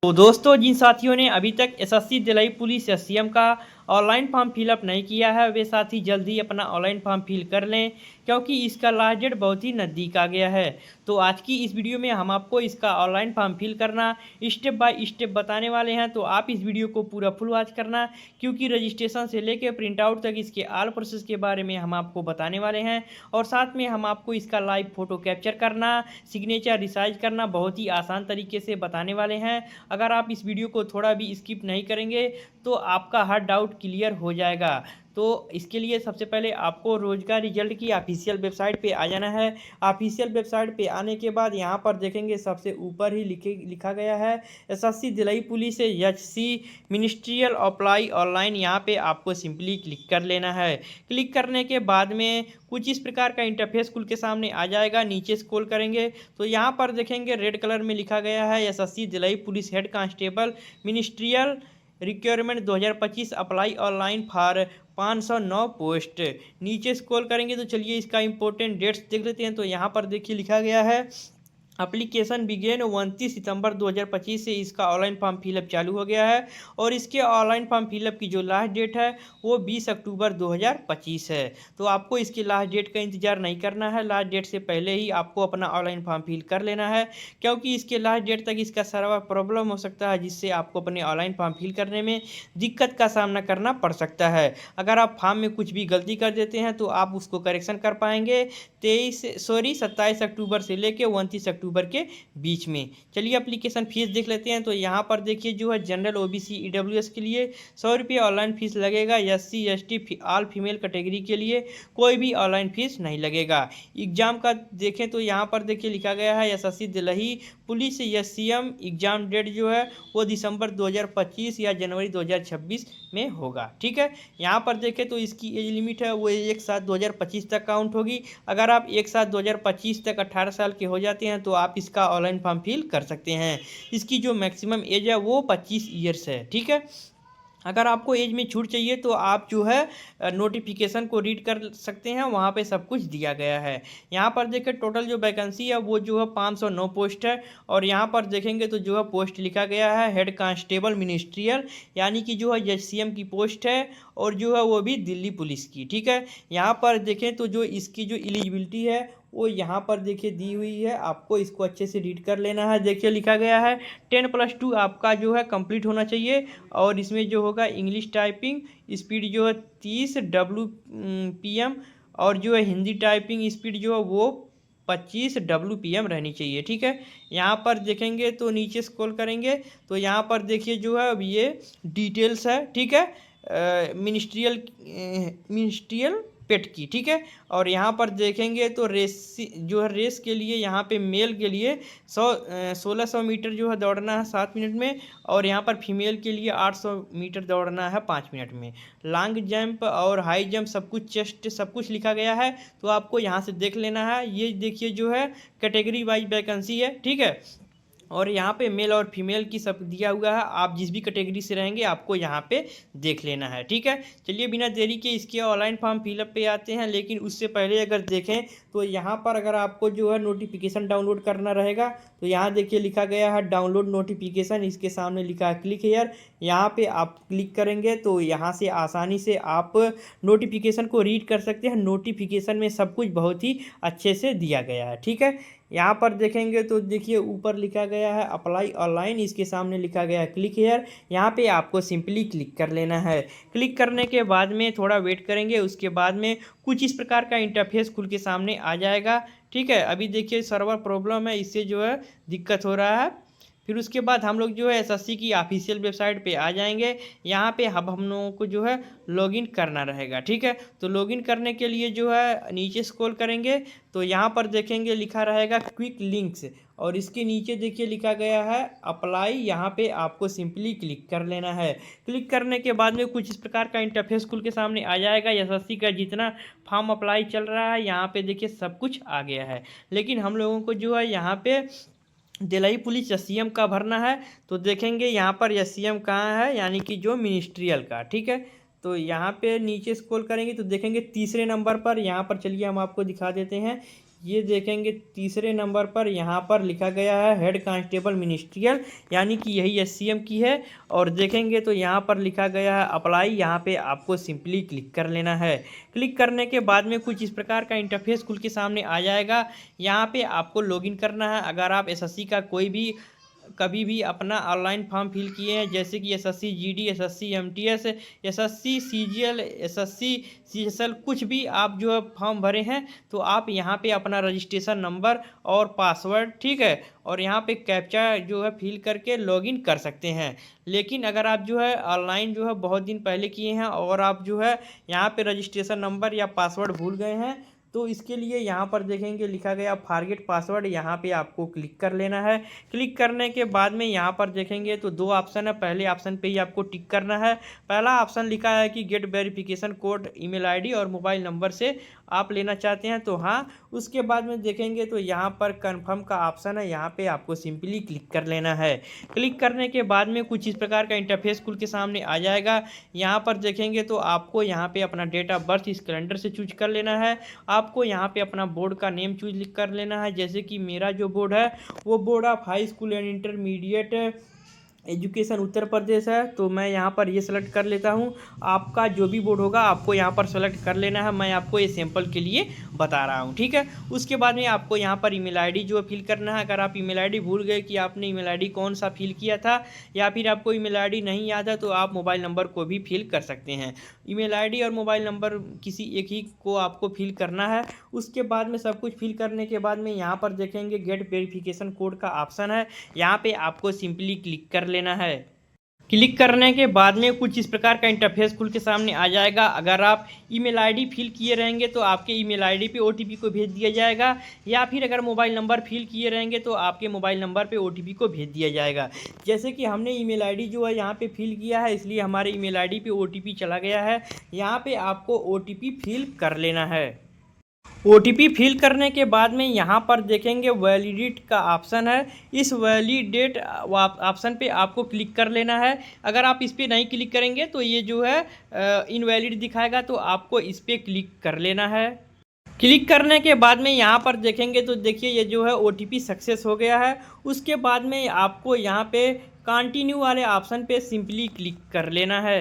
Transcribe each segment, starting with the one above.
तो दोस्तों, जिन साथियों ने अभी तक एसएससी दिल्ली पुलिस या सीएम का ऑनलाइन फॉर्म फिलअप नहीं किया है, वे साथी जल्दी अपना ऑनलाइन फॉर्म फिल कर लें, क्योंकि इसका लास्ट डेट बहुत ही नज़दीक आ गया है। तो आज की इस वीडियो में हम आपको इसका ऑनलाइन फॉर्म फिल करना स्टेप बाय स्टेप बताने वाले हैं। तो आप इस वीडियो को पूरा फुल वॉच करना, क्योंकि रजिस्ट्रेशन से लेकर प्रिंट आउट तक इसके ऑल प्रोसेस के बारे में हम आपको बताने वाले हैं। और साथ में हम आपको इसका लाइव फोटो कैप्चर करना, सिग्नेचर रिसाइज करना बहुत ही आसान तरीके से बताने वाले हैं। अगर आप इस वीडियो को थोड़ा भी स्किप नहीं करेंगे तो आपका हर डाउट क्लियर हो जाएगा। तो इसके लिए सबसे पहले आपको रोजगार रिजल्ट की ऑफिशियल वेबसाइट पे आ जाना है। ऑफिशियल वेबसाइट पे आने के बाद यहाँ पर देखेंगे सबसे ऊपर ही लिखा गया है SSC Delhi police HC ministerial apply online. यहाँ पे आपको सिंपली क्लिक कर लेना है। क्लिक करने के बाद में कुछ इस प्रकार का इंटरफेस खुल के सामने आ जाएगा। नीचे स्क्रॉल करेंगे तो यहाँ पर देखेंगे रेड कलर में लिखा गया है SSC Delhi police head constable ministerial requirement 2025 apply online for 509 post. नीचे स्क्रॉल करेंगे तो चलिए इसका इंपॉर्टेंट डेट्स देख लेते हैं। तो यहाँ पर देखिए लिखा गया है एप्लीकेशन बिगेन 29 सितंबर 2025 से इसका ऑनलाइन फॉर्म फिलअप चालू हो गया है। और इसके ऑनलाइन फॉर्म फिलअप की जो लास्ट डेट है वो 20 अक्टूबर 2025 है। तो आपको इसकी लास्ट डेट का इंतजार नहीं करना है, लास्ट डेट से पहले ही आपको अपना ऑनलाइन फॉर्म फिल कर लेना है, क्योंकि इसके लास्ट डेट तक इसका सर्वर प्रॉब्लम हो सकता है, जिससे आपको अपने ऑनलाइन फॉर्म फिल करने में दिक्कत का सामना करना पड़ सकता है। अगर आप फॉर्म में कुछ भी गलती कर देते हैं तो आप उसको करेक्शन कर पाएंगे 27 अक्टूबर से लेकर 29 अक्टूबर के बीच में। चलिए एप्लीकेशन फीस देख लेते हैं। तो यहाँ पर देखिए जो है जनरल ओबीसी ईडब्ल्यूएस के लिए 100 रुपये ऑनलाइन फीस लगेगा। SC ST all female category के लिए कोई भी ऑनलाइन फीस नहीं लगेगा। एग्जाम का देखें तो यहाँ पर देखिए लिखा गया है SSC Delhi police SCM exam date जो है वो दिसंबर 2025 या जनवरी 2026 में होगा। ठीक है, यहाँ पर देखें तो इसकी एज लिमिट है वो 1/7/2025 तक काउंट होगी। अगर आप 1/7/2025 तक 18 साल के हो जाते हैं तो आप इसका ऑनलाइन फॉर्म फिल कर सकते हैं। इसकी जो मैक्सिमम एज है वो 25 ईयर्स है। ठीक है, अगर आपको एज में छूट चाहिए तो आप जो है नोटिफिकेशन को रीड कर सकते हैं, वहाँ पे सब कुछ दिया गया है। यहाँ पर देखें टोटल जो वैकेंसी है वो जो है 509 पोस्ट है। और यहाँ पर देखेंगे तो जो है पोस्ट लिखा गया है हेड कांस्टेबल मिनिस्ट्रियल, यानी कि जो है एचसीएम की पोस्ट है, और जो है वो भी दिल्ली पुलिस की। ठीक है, यहाँ पर देखें तो जो इसकी जो एलिजिबिलिटी है वो यहाँ पर देखिए दी हुई है, आपको इसको अच्छे से रीड कर लेना है। देखिए लिखा गया है 10+2 आपका जो है कंप्लीट होना चाहिए। और इसमें जो होगा इंग्लिश टाइपिंग स्पीड जो है 30 WPM, और जो है हिंदी टाइपिंग स्पीड जो है वो 25 WPM रहनी चाहिए। ठीक है, यहाँ पर देखेंगे तो नीचे स्क्रॉल करेंगे तो यहाँ पर देखिए जो है अब ये डिटेल्स है। ठीक है, मिनिस्ट्रियल पेट की। ठीक है, और यहाँ पर देखेंगे तो रेस जो है रेस के लिए यहाँ पे मेल के लिए 1600 मीटर जो है दौड़ना है 7 मिनट में, और यहाँ पर फीमेल के लिए 800 मीटर दौड़ना है 5 मिनट में। लॉन्ग जंप और हाई जंप सब कुछ, चेस्ट सब कुछ लिखा गया है, तो आपको यहाँ से देख लेना है। ये देखिए जो है कैटेगरी वाइज वैकेंसी है। ठीक है, और यहाँ पे मेल और फीमेल की सब दिया हुआ है, आप जिस भी कैटेगरी से रहेंगे आपको यहाँ पे देख लेना है। ठीक है, चलिए बिना देरी के इसके ऑनलाइन फॉर्म फिलअप पे आते हैं। लेकिन उससे पहले अगर देखें तो यहाँ पर अगर आपको जो है नोटिफिकेशन डाउनलोड करना रहेगा तो यहाँ देखिए लिखा गया है डाउनलोड नोटिफिकेशन, इसके सामने लिखा है क्लिक हेयर। यहाँ पे आप क्लिक करेंगे तो यहाँ से आसानी से आप नोटिफिकेशन को रीड कर सकते हैं। नोटिफिकेशन में सब कुछ बहुत ही अच्छे से दिया गया है। ठीक है, यहाँ पर देखेंगे तो देखिए ऊपर लिखा गया है अप्लाई ऑनलाइन, इसके सामने लिखा गया है क्लिक हेयर। यहाँ पे आपको सिंपली क्लिक कर लेना है। क्लिक करने के बाद में थोड़ा वेट करेंगे, उसके बाद में कुछ इस प्रकार का इंटरफेस खुल के सामने आ जाएगा। ठीक है, अभी देखिए सर्वर प्रॉब्लम है, इससे जो है दिक्कत हो रहा है। फिर उसके बाद हम लोग जो है एसएससी की ऑफिशियल वेबसाइट पे आ जाएंगे। यहाँ पे अब हम लोगों को जो है लॉगिन करना रहेगा। ठीक है, तो लॉगिन करने के लिए जो है नीचे स्क्रॉल करेंगे तो यहाँ पर देखेंगे लिखा रहेगा क्विक लिंक्स, और इसके नीचे देखिए लिखा गया है अप्लाई। यहाँ पे आपको सिंपली क्लिक कर लेना है। क्लिक करने के बाद में कुछ इस प्रकार का इंटरफेस खुल के सामने आ जाएगा। एसएससी का जितना फॉर्म अप्लाई चल रहा है यहाँ पे देखिए सब कुछ आ गया है। लेकिन हम लोगों को जो है यहाँ पे दिल्ली पुलिस एससीएम का भरना है। तो देखेंगे यहाँ पर एससीएम कहाँ है, यानी कि जो मिनिस्ट्रियल का। ठीक है, तो यहाँ पे नीचे स्क्रॉल करेंगे तो देखेंगे तीसरे नंबर पर, यहाँ पर चलिए हम आपको दिखा देते हैं। ये देखेंगे तीसरे नंबर पर यहाँ पर लिखा गया है हेड कांस्टेबल मिनिस्ट्रियल, यानी कि यही एससीएम की है। और देखेंगे तो यहाँ पर लिखा गया है अप्लाई, यहाँ पे आपको सिंपली क्लिक कर लेना है। क्लिक करने के बाद में कुछ इस प्रकार का इंटरफेस खुल के सामने आ जाएगा। यहाँ पे आपको लॉगिन करना है। अगर आप एसएससी का कोई भी कभी भी अपना ऑनलाइन फॉर्म फिल किए हैं, जैसे कि SSC GD, SSC MTS, SSC CGL, SSC CSL, कुछ भी आप जो है फॉर्म भरे हैं, तो आप यहाँ पे अपना रजिस्ट्रेशन नंबर और पासवर्ड, ठीक है, और यहाँ पे कैप्चा जो है फिल करके लॉगिन कर सकते हैं। लेकिन अगर आप जो है ऑनलाइन जो है बहुत दिन पहले किए हैं और आप जो है यहाँ पे रजिस्ट्रेशन नंबर या पासवर्ड भूल गए हैं, तो इसके लिए यहाँ पर देखेंगे लिखा गया फॉरगेट पासवर्ड, यहाँ पे आपको क्लिक कर लेना है। क्लिक करने के बाद में यहाँ पर देखेंगे तो दो ऑप्शन है, पहले ऑप्शन पे ही आपको टिक करना है। पहला ऑप्शन लिखा है कि get verification code email ID और मोबाइल नंबर से आप लेना चाहते हैं, तो हाँ। उसके बाद में देखेंगे तो यहाँ पर कन्फर्म का ऑप्शन है, यहाँ पे आपको सिंपली क्लिक कर लेना है। क्लिक करने के बाद में कुछ इस प्रकार का इंटरफेस खुल के सामने आ जाएगा। यहाँ पर देखेंगे तो आपको यहाँ पे अपना डेट ऑफ बर्थ इस कैलेंडर से चूज कर लेना है। आपको यहाँ पे अपना बोर्ड का नेम चूज कर लेना है। जैसे कि मेरा जो बोर्ड है वो board of high school and intermediate education Uttar Pradesh है, तो मैं यहाँ पर ये सेलेक्ट कर लेता हूँ। आपका जो भी बोर्ड होगा आपको यहाँ पर सेलेक्ट कर लेना है। मैं आपको ये सैंपल के लिए बता रहा हूँ, ठीक है। उसके बाद में आपको यहाँ पर ईमेल आईडी जो फिल करना है। अगर आप ईमेल आईडी भूल गए कि आपने ईमेल आईडी कौन सा फिल किया था, या फिर आपको ईमेल आईडी नहीं याद है, तो आप मोबाइल नंबर को भी फिल कर सकते हैं। ईमेल आईडी और मोबाइल नंबर किसी एक ही को आपको फिल करना है। उसके बाद में सब कुछ फिल करने के बाद में यहाँ पर देखेंगे गेट वेरिफिकेशन कोड का ऑप्शन है, यहाँ पे आपको सिंपली क्लिक कर लेना है। क्लिक करने के बाद में कुछ इस प्रकार का इंटरफेस खुल के सामने आ जाएगा। अगर आप ईमेल आईडी फिल किए रहेंगे तो आपके ईमेल आईडी पे ओटीपी को भेज दिया जाएगा, या फिर अगर मोबाइल नंबर फिल किए रहेंगे तो आपके मोबाइल नंबर पे ओटीपी को भेज दिया जाएगा। जैसे कि हमने ईमेल आईडी जो है यहाँ पे फिल किया है, इसलिए हमारे ईमेल आईडी पे ओटीपी चला गया है। यहाँ पे आपको ओटीपी फिल कर लेना है। ओटीपी फिल करने के बाद में यहाँ पर देखेंगे वैलिडेट का ऑप्शन है। इस वैलिडेट ऑप्शन पे आपको क्लिक कर लेना है। अगर आप इस पर नहीं क्लिक करेंगे तो ये जो है इनवैलिड दिखाएगा, तो आपको इस पर क्लिक कर लेना है। क्लिक करने के बाद में यहाँ पर देखेंगे तो देखिए ये जो है ओटीपी सक्सेस हो गया है। उसके बाद में आपको यहाँ पे कंटिन्यू वाले ऑप्शन पे सिंपली क्लिक कर लेना है।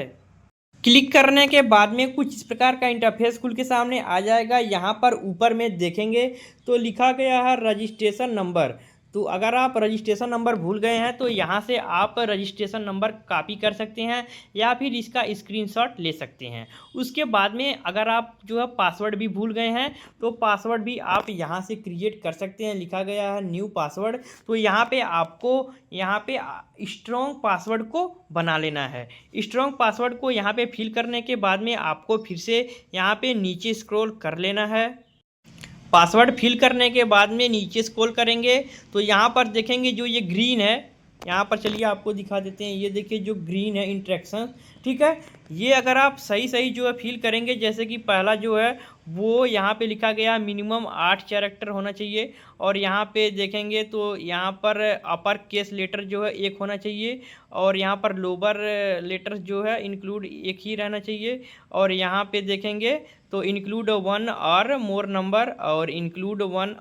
क्लिक करने के बाद में कुछ इस प्रकार का इंटरफेस खुल के सामने आ जाएगा। यहाँ पर ऊपर में देखेंगे तो लिखा गया है रजिस्ट्रेशन नंबर। तो अगर आप रजिस्ट्रेशन नंबर भूल गए हैं तो यहाँ से आप रजिस्ट्रेशन नंबर कॉपी कर सकते हैं, या फिर इसका स्क्रीनशॉट ले सकते हैं। उसके बाद में अगर आप जो है पासवर्ड भी भूल गए हैं तो पासवर्ड भी आप यहाँ से क्रिएट कर सकते हैं। लिखा गया है न्यू पासवर्ड, तो यहाँ पे आपको यहाँ पे स्ट्रॉन्ग पासवर्ड को बना लेना है। स्ट्रॉन्ग पासवर्ड को यहाँ पे फिल करने के बाद में आपको फिर से यहाँ पे नीचे स्क्रॉल कर लेना है। पासवर्ड फिल करने के बाद में नीचे स्क्रॉल करेंगे तो यहाँ पर देखेंगे जो ये ग्रीन है, यहाँ पर चलिए आपको दिखा देते हैं। ये देखिए जो ग्रीन है इंस्ट्रक्शन, ठीक है। ये अगर आप सही सही जो है फिल करेंगे, जैसे कि पहला जो है वो यहाँ पे लिखा गया मिनिमम 8 कैरेक्टर होना चाहिए, और यहाँ पे देखेंगे तो यहाँ पर अपर केस लेटर जो है 1 होना चाहिए, और यहाँ पर लोअर लेटर जो है इंक्लूड 1 ही रहना चाहिए, और यहाँ पे देखेंगे तो इंक्लूड 1 और मोर नंबर, और इंक्लूड 1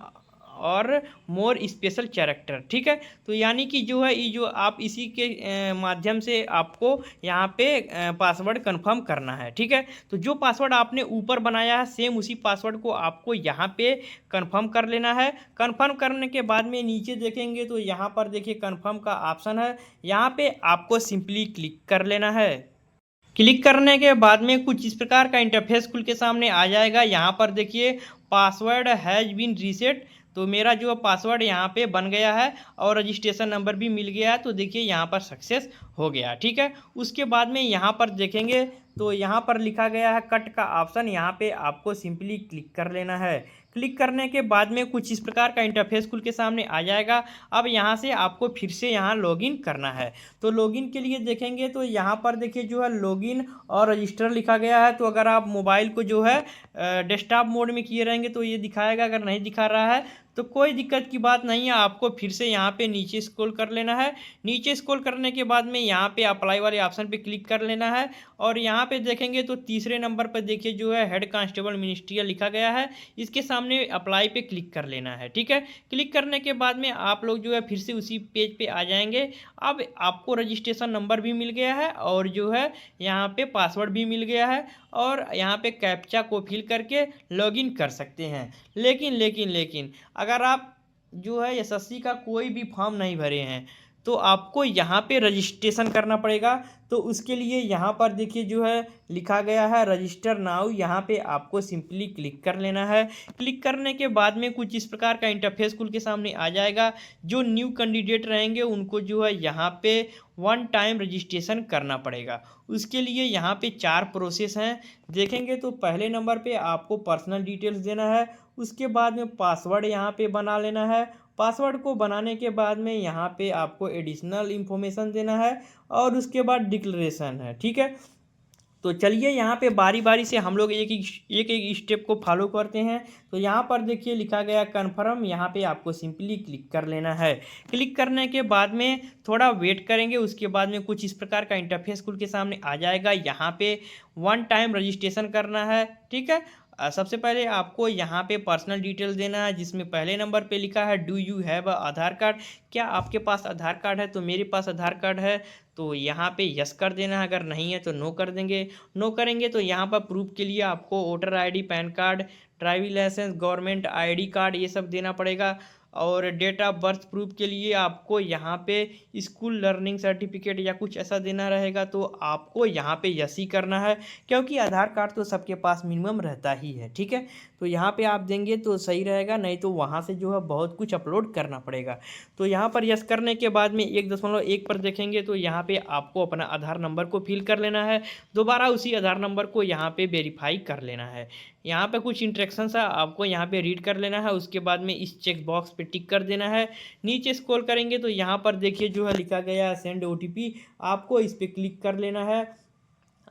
और मोर स्पेशल कैरेक्टर, ठीक है। तो यानी कि जो है ये जो आप इसी के माध्यम से आपको यहाँ पे पासवर्ड कंफर्म करना है, ठीक है। तो जो पासवर्ड आपने ऊपर बनाया है सेम उसी पासवर्ड को आपको यहाँ पे कंफर्म कर लेना है। कंफर्म करने के बाद में नीचे देखेंगे तो यहाँ पर देखिए कंफर्म का ऑप्शन है, यहाँ पे आपको सिंपली क्लिक कर लेना है। क्लिक करने के बाद में कुछ इस प्रकार का इंटरफेस खुल के सामने आ जाएगा। यहाँ पर देखिए पासवर्ड हैज़ बीन रीसेट, तो मेरा जो पासवर्ड यहाँ पे बन गया है और रजिस्ट्रेशन नंबर भी मिल गया है, तो देखिए यहाँ पर सक्सेस हो गया, ठीक है। उसके बाद में यहाँ पर देखेंगे तो यहाँ पर लिखा गया है कट का ऑप्शन, यहाँ पे आपको सिंपली क्लिक कर लेना है। क्लिक करने के बाद में कुछ इस प्रकार का इंटरफेस खुल के सामने आ जाएगा। अब यहाँ से आपको फिर से यहाँ लॉगिन करना है। तो लॉगिन के लिए देखेंगे तो यहाँ पर देखिए जो है लॉगिन और रजिस्टर लिखा गया है। तो अगर आप मोबाइल को जो है डेस्कटॉप मोड में किए रहेंगे तो ये दिखाएगा, अगर नहीं दिखा रहा है तो कोई दिक्कत की बात नहीं है, आपको फिर से यहाँ पे नीचे स्क्रॉल कर लेना है। नीचे स्क्रॉल करने के बाद में यहाँ पे अप्लाई वाले ऑप्शन पे क्लिक कर लेना है और यहाँ पे देखेंगे तो तीसरे नंबर पर देखिए जो है हेड कांस्टेबल मिनिस्ट्रियल लिखा गया है, इसके सामने अप्लाई पे क्लिक कर लेना है। ठीक है, क्लिक करने के बाद में आप लोग जो है फिर से उसी पेज पे आ जाएंगे। अब आपको रजिस्ट्रेशन नंबर भी मिल गया है और जो है यहाँ पे पासवर्ड भी मिल गया है और यहाँ पे कैप्चा को फिल करके लॉगिन कर सकते हैं। लेकिन अगर आप जो है एसएससी का कोई भी फॉर्म नहीं भरे हैं तो आपको यहाँ पे रजिस्ट्रेशन करना पड़ेगा। तो उसके लिए यहाँ पर देखिए जो है लिखा गया है रजिस्टर नाउ, यहाँ पे आपको सिंपली क्लिक कर लेना है। क्लिक करने के बाद में कुछ इस प्रकार का इंटरफेस खुल के सामने आ जाएगा। जो न्यू कैंडिडेट रहेंगे उनको जो है यहाँ पे वन टाइम रजिस्ट्रेशन करना पड़ेगा। उसके लिए यहाँ पे 4 प्रोसेस हैं। देखेंगे तो पहले नंबर पे आपको पर्सनल डिटेल्स देना है, उसके बाद में पासवर्ड यहाँ पे बना लेना है। पासवर्ड को बनाने के बाद में यहाँ पे आपको एडिशनल इंफॉर्मेशन देना है और उसके बाद डिक्लेरेशन है। ठीक है, तो चलिए यहाँ पे बारी बारी से हम लोग एक स्टेप को फॉलो करते हैं। तो यहाँ पर देखिए लिखा गया कन्फर्म, यहाँ पे आपको सिंपली क्लिक कर लेना है। क्लिक करने के बाद में थोड़ा वेट करेंगे, उसके बाद में कुछ इस प्रकार का इंटरफेस खुल के सामने आ जाएगा। यहाँ पे वन टाइम रजिस्ट्रेशन करना है। ठीक है, सबसे पहले आपको यहाँ पे पर्सनल डिटेल देना है, जिसमें पहले नंबर पे लिखा है do you have Aadhaar card, क्या आपके पास आधार कार्ड है। तो मेरे पास आधार कार्ड है, तो यहाँ पे यस कर देना है, अगर नहीं है तो नो कर देंगे। नो करेंगे तो यहाँ पर प्रूफ के लिए आपको voter ID, PAN card, driving licence, government ID card ये सब देना पड़ेगा। और डेट ऑफ बर्थ प्रूफ के लिए आपको यहाँ पे स्कूल लर्निंग सर्टिफिकेट या कुछ ऐसा देना रहेगा। तो आपको यहाँ पे यस ही करना है, क्योंकि आधार कार्ड तो सबके पास मिनिमम रहता ही है। ठीक है, तो यहाँ पे आप देंगे तो सही रहेगा, नहीं तो वहाँ से जो है बहुत कुछ अपलोड करना पड़ेगा। तो यहाँ पर यस करने के बाद में 1.1 पर देखेंगे तो यहाँ पे आपको अपना आधार नंबर को फिल कर लेना है। दोबारा उसी आधार नंबर को यहाँ पे वेरीफाई कर लेना है। यहाँ पे कुछ इंस्ट्रक्शंस है, आपको यहाँ पे रीड कर लेना है। उसके बाद में इस चेक बॉक्स पे टिक कर देना है। नीचे स्क्रॉल करेंगे तो यहाँ पर देखिए जो है लिखा गया है सेंड ओटीपी, आपको इस पर क्लिक कर लेना है।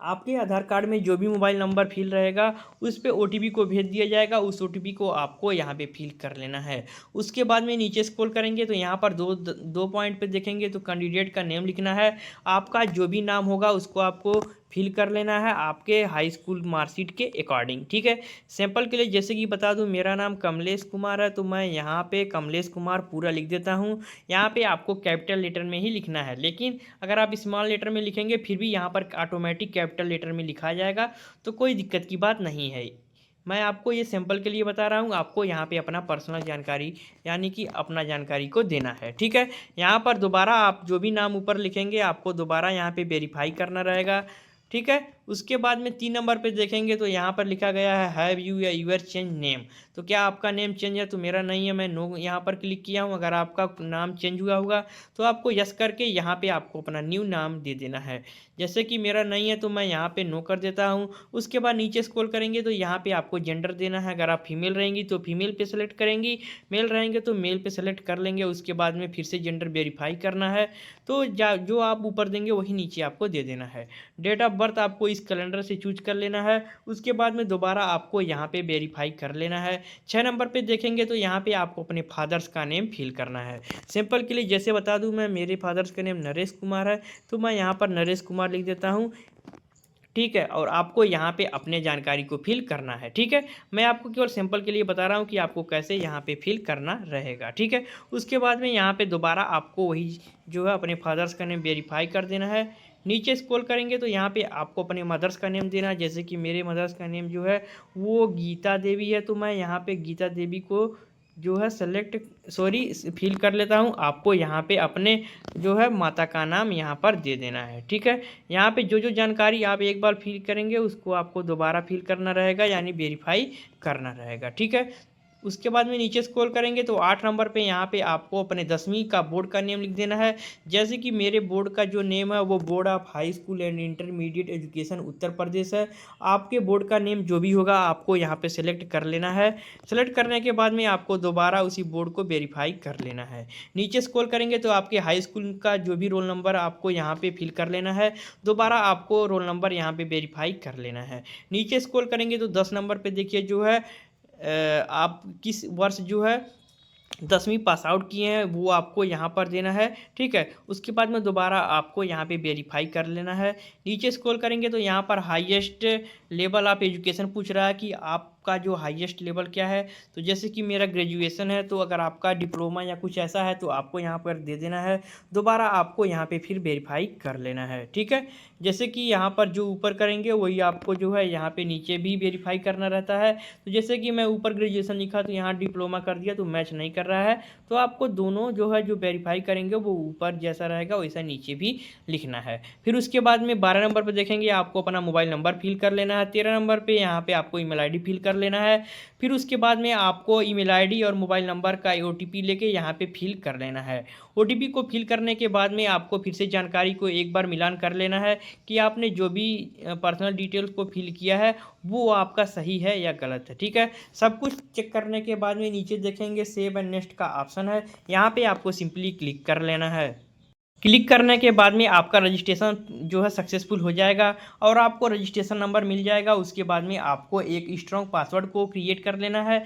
आपके आधार कार्ड में जो भी मोबाइल नंबर फिल रहेगा उस पर ओटीपी को भेज दिया जाएगा, उस ओटीपी को आपको यहाँ पे फिल कर लेना है। उसके बाद में नीचे स्क्रॉल करेंगे तो यहाँ पर दो पॉइंट पे देखेंगे तो कैंडिडेट का नेम लिखना है। आपका जो भी नाम होगा उसको आपको फिल कर लेना है आपके हाई स्कूल मार्कशीट के अकॉर्डिंग। ठीक है, सैंपल के लिए जैसे कि बता दूं मेरा नाम कमलेश कुमार है, तो मैं यहाँ पे कमलेश कुमार पूरा लिख देता हूँ। यहाँ पे आपको कैपिटल लेटर में ही लिखना है, लेकिन अगर आप स्मॉल लेटर में लिखेंगे फिर भी यहाँ पर ऑटोमेटिक कैपिटल लेटर में लिखा जाएगा, तो कोई दिक्कत की बात नहीं है। मैं आपको ये सैंपल के लिए बता रहा हूँ, आपको यहाँ पे अपना पर्सनल जानकारी यानी कि अपना जानकारी को देना है। ठीक है, यहाँ पर दोबारा आप जो भी नाम ऊपर लिखेंगे आपको दोबारा यहाँ पे वेरीफाई करना रहेगा। ठीक है, उसके बाद में 3 नंबर पे देखेंगे तो यहाँ पर लिखा गया है हैव यू या यूर चेंज नेम, तो क्या आपका नेम चेंज है। तो मेरा नहीं है, मैं नो यहाँ पर क्लिक किया हूँ। अगर आपका नाम चेंज हुआ होगा तो आपको यस करके यहाँ पे आपको अपना न्यू नाम दे देना है। जैसे कि मेरा नहीं है तो मैं यहाँ पे नो कर देता हूँ। उसके बाद नीचे स्क्रॉल करेंगे तो यहाँ पे आपको जेंडर देना है। अगर आप फीमेल रहेंगी तो फीमेल पे सेलेक्ट करेंगी, मेल रहेंगे तो मेल पे सेलेक्ट कर लेंगे। उसके बाद में फिर से जेंडर वेरीफाई करना है, तो जो आप ऊपर देंगे वही नीचे आपको दे देना है। डेट ऑफ बर्थ आपको इस कैलेंडर से चूज कर लेना है। उसके बाद में दोबारा आपको यहाँ पे वेरीफाई कर लेना है। 6 नंबर पे देखेंगे तो यहाँ पे आपको अपने फादर्स का नेम फिल करना है। सिंपल के लिए जैसे बता दूं मैं, मेरे फादर्स का नेम नरेश कुमार है, तो मैं यहाँ पर नरेश कुमार लिख देता हूँ। ठीक है, और आपको यहाँ पे अपने जानकारी को फिल करना है। ठीक है, मैं आपको केवल सैंपल के लिए बता रहा हूँ कि आपको कैसे यहाँ पे फिल करना रहेगा। ठीक है, उसके बाद में यहाँ पे दोबारा आपको वही जो है अपने फादर्स का नेम वेरीफाई कर देना है। नीचे स्क्रॉल करेंगे तो यहाँ पे आपको अपने मदर्स का नेम देना है। जैसे कि मेरे मदर्स का नेम जो है वो गीता देवी है, तो मैं यहाँ पे गीता देवी को जो है फिल कर लेता हूँ। आपको यहाँ पे अपने जो है माता का नाम यहाँ पर दे देना है। ठीक है, यहाँ पे जो जानकारी आप एक बार फिल करेंगे उसको आपको दोबारा फिल करना रहेगा, यानी वेरीफाई करना रहेगा। ठीक है, उसके बाद में नीचे स्क्रॉल करेंगे तो 8 नंबर पे यहाँ पे आपको अपने 10वीं का बोर्ड का नेम लिख देना है। जैसे कि मेरे बोर्ड का जो नेम है वो board of high school and intermediate education Uttar Pradesh है। आपके बोर्ड का नेम जो भी होगा आपको यहाँ पे सेलेक्ट कर लेना है। सेलेक्ट करने के बाद में आपको दोबारा उसी बोर्ड को वेरीफाई कर लेना है। नीचे स्क्रॉल करेंगे तो आपके हाई स्कूल का जो भी रोल नंबर आपको यहाँ पे फिल कर लेना है। दोबारा आपको रोल नंबर यहाँ पे वेरीफाई कर लेना है। नीचे स्क्रॉल करेंगे तो 10 नंबर पे देखिए जो है आप किस वर्ष जो है 10वीं पास आउट किए हैं वो आपको यहाँ पर देना है, ठीक है। उसके बाद में दोबारा आपको यहाँ पे वेरीफाई कर लेना है। नीचे स्क्रॉल करेंगे तो यहाँ पर हाईएस्ट लेवल ऑफ एजुकेशन पूछ रहा है कि आपका जो हाईएस्ट लेवल क्या है। तो जैसे कि मेरा ग्रेजुएशन है, तो अगर आपका डिप्लोमा या कुछ ऐसा है तो आपको यहाँ पर दे देना है। दोबारा आपको यहाँ पे फिर वेरीफाई कर लेना है, ठीक है। जैसे कि यहाँ पर जो ऊपर करेंगे वही आपको जो है यहाँ पे नीचे भी वेरीफाई करना रहता है। तो जैसे कि मैं ऊपर ग्रेजुएशन लिखा तो यहाँ डिप्लोमा कर दिया तो मैच नहीं कर रहा है। तो आपको दोनों जो है जो वेरीफाई करेंगे वो ऊपर जैसा रहेगा वैसा नीचे भी लिखना है। फिर उसके बाद में 12 नंबर पर देखेंगे आपको अपना मोबाइल नंबर फिल कर लेना है। 13 नंबर पे यहाँ पे आपको ईमेल आईडी फिल कर लेना है। फिर उसके बाद में आपको ईमेल आईडी और मोबाइल नंबर का ओटीपी लेके यहाँ पे फिल कर लेना है। ओटीपी को फिल करने के बाद में आपको फिर से जानकारी को एक बार मिलान कर लेना है कि आपने जो भी पर्सनल डिटेल्स को फिल किया है वो आपका सही है या गलत है, ठीक है। सब कुछ चेक करने के बाद में नीचे देखेंगे सेव एंड नेक्स्ट का ऑप्शन है, यहाँ पे आपको सिंपली क्लिक कर लेना है। क्लिक करने के बाद में आपका रजिस्ट्रेशन जो है सक्सेसफुल हो जाएगा और आपको रजिस्ट्रेशन नंबर मिल जाएगा। उसके बाद में आपको एक स्ट्रॉन्ग पासवर्ड को क्रिएट कर लेना है।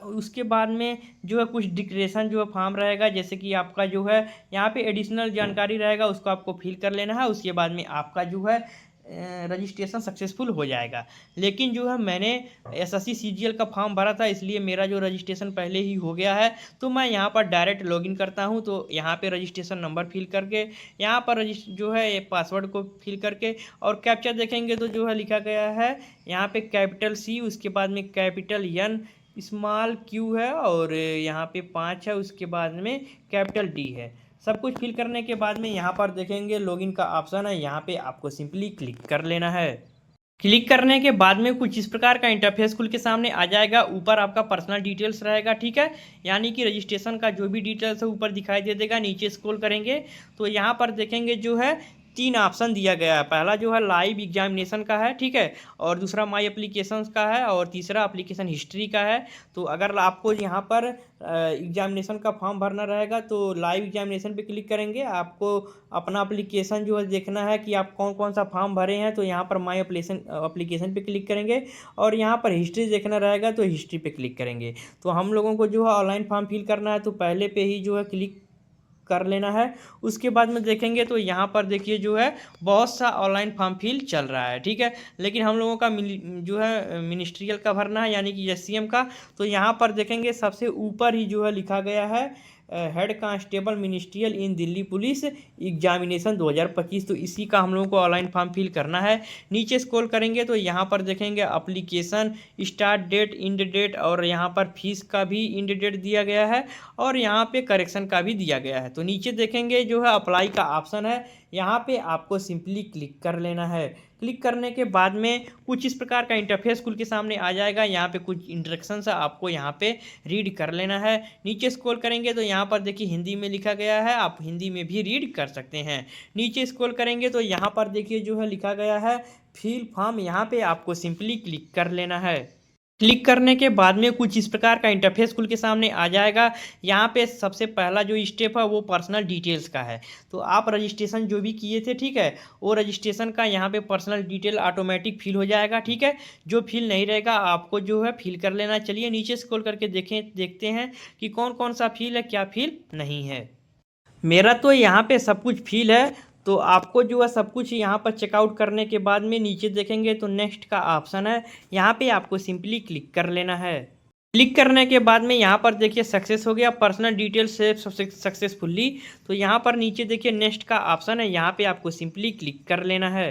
उसके बाद में जो है कुछ डिक्लेरेशन जो है फॉर्म रहेगा, जैसे कि आपका जो है यहाँ पे एडिशनल जानकारी रहेगा उसको आपको फिल कर लेना है। उसके बाद में आपका जो है रजिस्ट्रेशन सक्सेसफुल हो जाएगा। लेकिन जो है मैंने एसएससी सीजीएल का फॉर्म भरा था इसलिए मेरा जो रजिस्ट्रेशन पहले ही हो गया है। तो मैं यहाँ पर डायरेक्ट लॉगिन करता हूँ। तो यहाँ पे रजिस्ट्रेशन नंबर फिल करके यहाँ पर जो है ये पासवर्ड को फिल करके और कैप्चा देखेंगे तो जो है लिखा गया है यहाँ पे कैपिटल सी, उसके बाद में कैपिटल एन, स्मॉल क्यू है और यहाँ पे 5 है, उसके बाद में कैपिटल डी है। सब कुछ फिल करने के बाद में यहाँ पर देखेंगे लॉगिन का ऑप्शन है, यहाँ पे आपको सिंपली क्लिक कर लेना है। क्लिक करने के बाद में कुछ इस प्रकार का इंटरफेस खुल के सामने आ जाएगा। ऊपर आपका पर्सनल डिटेल्स रहेगा, ठीक है, यानी कि रजिस्ट्रेशन का जो भी डिटेल्स है ऊपर दिखाई दे देगा। नीचे स्क्रॉल करेंगे तो यहाँ पर देखेंगे जो है 3 ऑप्शन दिया गया है। पहला जो है लाइव एग्जामिनेशन का है, ठीक है, और दूसरा माई एप्लीकेशंस का है और तीसरा एप्लीकेशन हिस्ट्री का है। तो अगर आपको यहाँ पर एग्जामिनेशन का फॉर्म भरना रहेगा तो लाइव एग्जामिनेशन पे क्लिक करेंगे। आपको अपना एप्लीकेशन जो है देखना है कि आप कौन कौन सा फॉर्म भरे हैं, तो यहाँ पर माई एप्लीकेशन पे क्लिक करेंगे और यहाँ पर हिस्ट्री देखना रहेगा तो हिस्ट्री पे क्लिक करेंगे। तो हम लोगों को जो है ऑनलाइन फॉर्म फिल करना है तो पहले पे ही जो है क्लिक कर लेना है। उसके बाद में देखेंगे तो यहाँ पर देखिए जो है बहुत सा ऑनलाइन फॉर्म फिल चल रहा है, ठीक है, लेकिन हम लोगों का जो है मिनिस्ट्रियल का भरना है यानी कि एससीएम का। तो यहाँ पर देखेंगे सबसे ऊपर ही जो है लिखा गया है हेड कांस्टेबल मिनिस्ट्रियल इन दिल्ली पुलिस एग्जामिनेशन 2025। तो इसी का हम लोगों को ऑनलाइन फॉर्म फिल करना है। नीचे स्क्रॉल करेंगे तो यहाँ पर देखेंगे application start date, end date और यहाँ पर फीस का भी इंड डेट दिया गया है और यहाँ पे करेक्शन का भी दिया गया है। तो नीचे देखेंगे जो है अप्लाई का ऑप्शन है, यहाँ पे आपको सिंपली क्लिक कर लेना है। क्लिक करने के बाद में कुछ इस प्रकार का इंटरफेस खुल के सामने आ जाएगा। यहाँ पे कुछ इंस्ट्रक्शंस है आपको यहाँ पे रीड कर लेना है। नीचे स्क्रॉल करेंगे तो यहाँ पर देखिए हिंदी में लिखा गया है, आप हिंदी में भी रीड कर सकते हैं। नीचे स्क्रॉल करेंगे तो यहाँ पर देखिए जो है लिखा गया है फिल फॉर्म, यहाँ पे आपको सिंपली क्लिक कर लेना है। क्लिक करने के बाद में कुछ इस प्रकार का इंटरफेस खुल के सामने आ जाएगा। यहाँ पे सबसे पहला जो स्टेप है वो पर्सनल डिटेल्स का है। तो आप रजिस्ट्रेशन जो भी किए थे, ठीक है, वो रजिस्ट्रेशन का यहाँ पे पर्सनल डिटेल ऑटोमेटिक फिल हो जाएगा, ठीक है। जो फिल नहीं रहेगा आपको जो है फिल कर लेना। चलिए नीचे स्क्रॉल करके देखते हैं कि कौन कौन सा फिल है, क्या फिल नहीं है। मेरा तो यहाँ पे सब कुछ फिल है। तो आपको जो है सब कुछ यहाँ पर चेकआउट करने के बाद में नीचे देखेंगे तो नेक्स्ट का ऑप्शन है, यहाँ पे आपको सिंपली क्लिक कर लेना है। क्लिक करने के बाद में यहाँ पर देखिए सक्सेस हो गया, पर्सनल डिटेल सेव सक्सेसफुली। तो यहाँ पर नीचे देखिए नेक्स्ट का ऑप्शन है, यहाँ पे आपको सिंपली क्लिक कर लेना है।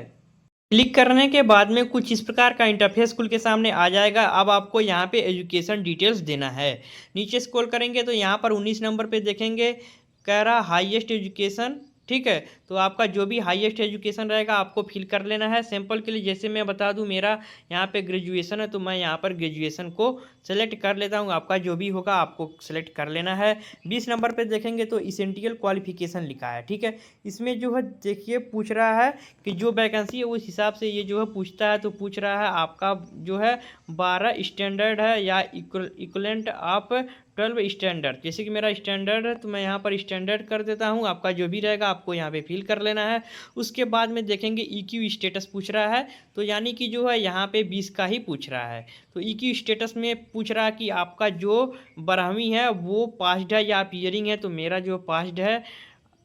क्लिक करने के बाद में कुछ इस प्रकार का इंटरफेस खुल के सामने आ जाएगा। अब आपको यहाँ पे एजुकेशन डिटेल्स देना है। नीचे स्क्रॉल करेंगे तो यहाँ पर 19 नंबर पे देखेंगे कह रहा हाईएस्ट एजुकेशन, ठीक है। तो आपका जो भी हाईएस्ट एजुकेशन रहेगा आपको फिल कर लेना है। सैंपल के लिए जैसे मैं बता दूं मेरा यहाँ पे ग्रेजुएशन है तो मैं यहाँ पर ग्रेजुएशन को सेलेक्ट कर लेता हूँ। आपका जो भी होगा आपको सेलेक्ट कर लेना है। 20 नंबर पे देखेंगे तो इसेंशियल क्वालिफिकेशन लिखा है, ठीक है। इसमें जो है देखिए पूछ रहा है कि जो वैकेंसी है उस हिसाब से ये जो है पूछता है। तो पूछ रहा है आपका जो है 12 स्टैंडर्ड है या इक्वलेंट ऑफ 12 स्टैंडर्ड, जैसे कि मेरा स्टैंडर्ड है तो मैं यहाँ पर स्टैंडर्ड कर देता हूँ। आपका जो भी रहेगा आपको यहाँ पे फिल कर लेना है। उसके बाद में देखेंगे ईक्यू स्टेटस पूछ रहा है, तो यानी कि जो है यहाँ पे 20 का ही पूछ रहा है। तो ईक्यू स्टेटस में पूछ रहा है कि आपका जो 12वीं है वो पास्ड है या अपीयरिंग है, तो मेरा जो पास्ड है।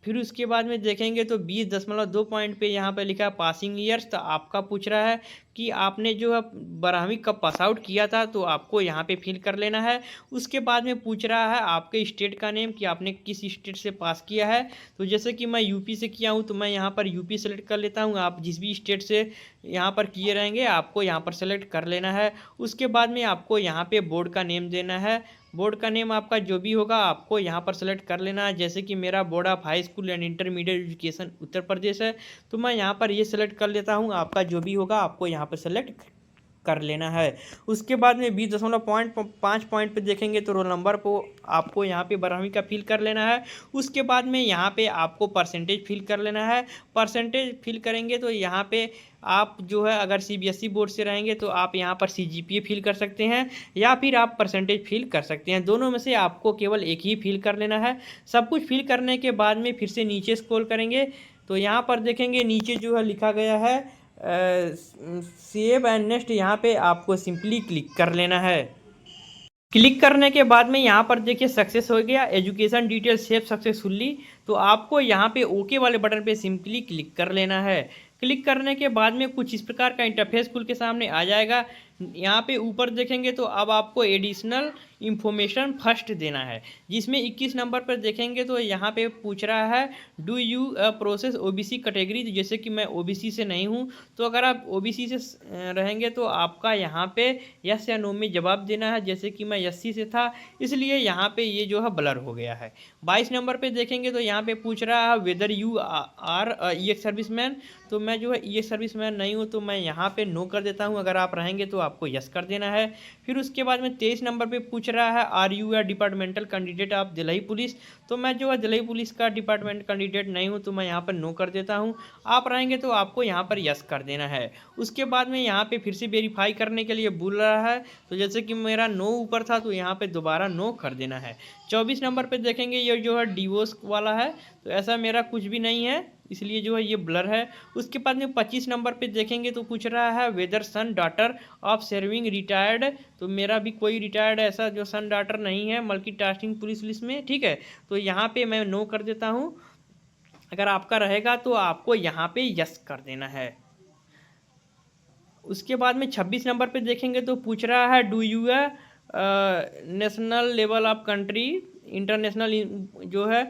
फिर उसके बाद में देखेंगे तो 20.2 पॉइंट पे यहाँ पे लिखा है पासिंग ईयर्स, तो आपका पूछ रहा है कि आपने जो है 12वीं कब पास आउट किया था, तो आपको यहाँ पे फिल कर लेना है। उसके बाद में पूछ रहा है आपके स्टेट का नेम कि आपने किस स्टेट से पास किया है। तो जैसे कि मैं यूपी से किया हूँ तो मैं यहाँ पर यूपी सेलेक्ट कर लेता हूँ। आप जिस भी स्टेट से यहाँ पर किए रहेंगे आपको यहाँ पर सेलेक्ट कर लेना है। उसके बाद में आपको यहाँ पे बोर्ड का नेम देना है। बोर्ड का नेम आपका जो भी होगा आपको यहाँ पर सेलेक्ट कर लेना है। जैसे कि मेरा board of high school and intermediate education Uttar Pradesh है, तो मैं यहाँ पर ये सेलेक्ट कर लेता हूँ। आपका जो भी होगा आपको यहाँ पर सेलेक्ट कर लेना है। उसके बाद में 20.5 पॉइंट पे देखेंगे तो रोल नंबर को आपको यहाँ पे 12वीं का फिल कर लेना है। उसके बाद में यहाँ पे आपको परसेंटेज फिल कर लेना है। परसेंटेज फिल करेंगे तो यहाँ पे आप जो है अगर सीबीएसई बोर्ड से रहेंगे तो आप यहाँ पर सीजीपीए फिल कर सकते हैं या फिर आप परसेंटेज फिल कर सकते हैं। दोनों में से आपको केवल एक ही फिल कर लेना है। सब कुछ फिल करने के बाद में फिर से नीचे स्क्रॉल करेंगे तो यहाँ पर देखेंगे नीचे जो है लिखा गया है सेव एंड नेक्स्ट, यहाँ पे आपको सिंपली क्लिक कर लेना है। क्लिक करने के बाद में यहाँ पर देखिए सक्सेस हो गया, एजुकेशन डिटेल सेव सक्सेसफुली। तो आपको यहाँ पे ओके वाले बटन पे सिंपली क्लिक कर लेना है। क्लिक करने के बाद में कुछ इस प्रकार का इंटरफेस खुल के सामने आ जाएगा। यहाँ पे ऊपर देखेंगे तो अब आपको एडिशनल इंफॉर्मेशन फर्स्ट देना है, जिसमें 21 नंबर पर देखेंगे तो यहाँ पे पूछ रहा है do you process OBC category. तो जैसे कि मैं ओबीसी से नहीं हूँ, तो अगर आप ओबीसी से रहेंगे तो आपका यहाँ पे यस या नो में जवाब देना है। जैसे कि मैं एससी से था इसलिए यहाँ पे ये जो है ब्लर हो गया है। 22 नंबर पे देखेंगे तो यहाँ पे पूछ रहा है whether you are ex serviceman. तो मैं जो है ईएक्स सर्विसमैन नहीं हूँ, तो मैं यहाँ पे नो कर देता हूँ। अगर आप रहेंगे तो आपको यस कर देना है। फिर उसके बाद में 23 नंबर पे पूछ रहा है आर यू या departmental candidate of Delhi police. तो मैं जो है दिल्ली पुलिस का डिपार्टमेंट कैंडिडेट नहीं हूँ, तो मैं यहाँ पर नो कर देता हूँ। आप रहेंगे तो आपको यहाँ पर यस कर देना है। उसके बाद में यहाँ पे फिर से वेरीफाई करने के लिए बोल रहा है, तो जैसे कि मेरा नो ऊपर था तो यहाँ पे दोबारा नो कर देना है। 24 नंबर पे देखेंगे ये जो है डिवोर्स वाला है, तो ऐसा मेरा कुछ भी नहीं है इसलिए जो है ये ब्लर है। उसके बाद में 25 नंबर पे देखेंगे तो पूछ रहा है whether son daughter of serving retired. तो मेरा भी कोई रिटायर्ड ऐसा जो सन डॉटर नहीं है मल्टीटास्किंग पुलिस लिस्ट में, ठीक है। तो यहाँ पे मैं नो कर देता हूँ। अगर आपका रहेगा तो आपको यहाँ पे यस कर देना है। उसके बाद में 26 नंबर पे देखेंगे तो पूछ रहा है do you national level of country international जो है